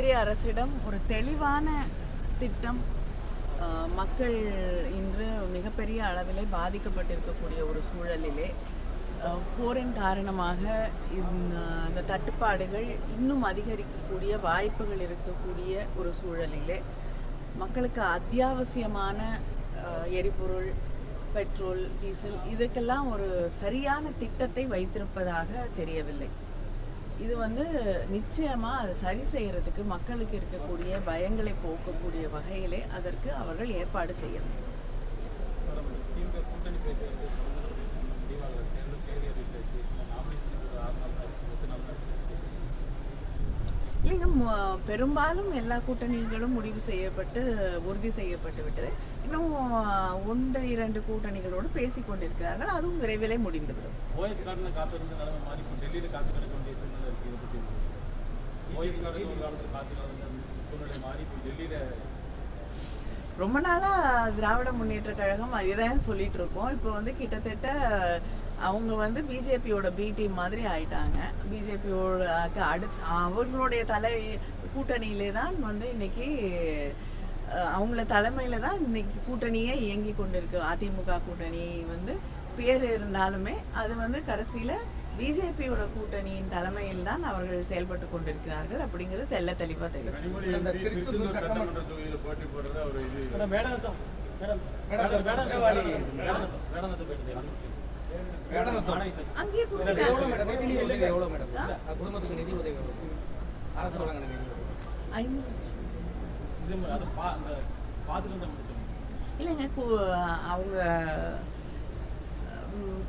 ஒன்றிய அரசிடம் ஒரு தெளிவான திட்டம், மக்கள் இன்று மிகப்பெரிய அளவிலே பாதிக்கப்பட்டிருக்கக்கூடிய ஒரு சூழலிலே போரின் காரணமாக இந்த தட்டுப்பாடுகள் இன்னும் அதிகரிக்கக்கூடிய வாய்ப்புகள் இருக்கக்கூடிய ஒரு சூழலிலே மக்களுக்கு அத்தியாவசியமான எரிபொருள், பெட்ரோல், டீசல் இதுக்கெல்லாம் ஒரு சரியான திட்டத்தை வைத்திருப்பதாக தெரியவில்லை. இது நிச்சயமா அதை சரி செய்யறதுக்கு மக்களுக்கு இருக்கக்கூடிய பயங்களை போக்கக்கூடிய வகையிலே அதற்கு அவர்கள் ஏற்பாடு செய்ய வேண்டும். இல்லைங்க, பெரும்பாலும் எல்லா கூட்டணிகளும் முடிவு செய்யப்பட்டு உறுதி செய்யப்பட்டு விட்டது. இன்னும் 1-2 கூட்டணிகளோடு பேசிக் கொண்டிருக்கிறார்கள். அதுவும் விரைவிலே முடிந்துவிடும். ரொம்ப நாளா திராவிட முன்னேற்ற கழகம் அதுதான் சொல்லிட்டு இருக்கோம். இப்போ கிட்டத்தட்ட அவங்க பிஜேபியோட பி டீம் மாதிரி ஆயிட்டாங்க. பிஜேபியோட அடுத்து அவர்களுடைய கூட்டணியிலே தான் இன்னைக்கு அவங்கள தலைமையில தான் இன்னைக்கு கூட்டணியே இயங்கி கொண்டிருக்கு. அதிமுக கூட்டணி பேர் இருந்தாலுமே அது கடைசியில பிஜேபியோட கூட்டணியின் தலைமையில் தான் அவர்கள் செயல்பட்டு கொண்டிருக்கிறார்கள் அப்படிங்கிறது தெல்ல தெளிவா தெரியும். அங்கேயே இல்லைங்க, அவங்க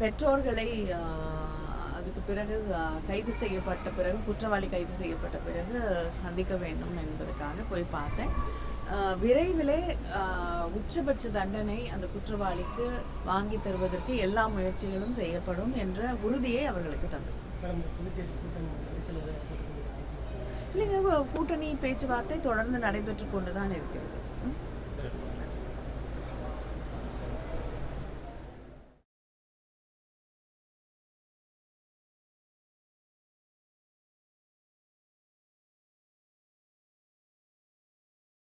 பெற்றோர்களை அதுக்கு பிறகு கைது செய்யப்பட்ட பிறகு, குற்றவாளி கைது செய்யப்பட்ட பிறகு சந்திக்க வேண்டும் என்பதற்காக போய் பார்த்தேன். விரைவிலே உச்சபட்ச தண்டனை அந்த குற்றவாளிக்கு வாங்கி தருவதற்கு எல்லா முயற்சிகளும் செய்யப்படும் என்ற உறுதியை அவர்களுக்கு தந்தது. இல்லைங்க, கூட்டணி பேச்சுவார்த்தை தொடர்ந்து நடைபெற்று கொண்டுதான் இருக்கிறது.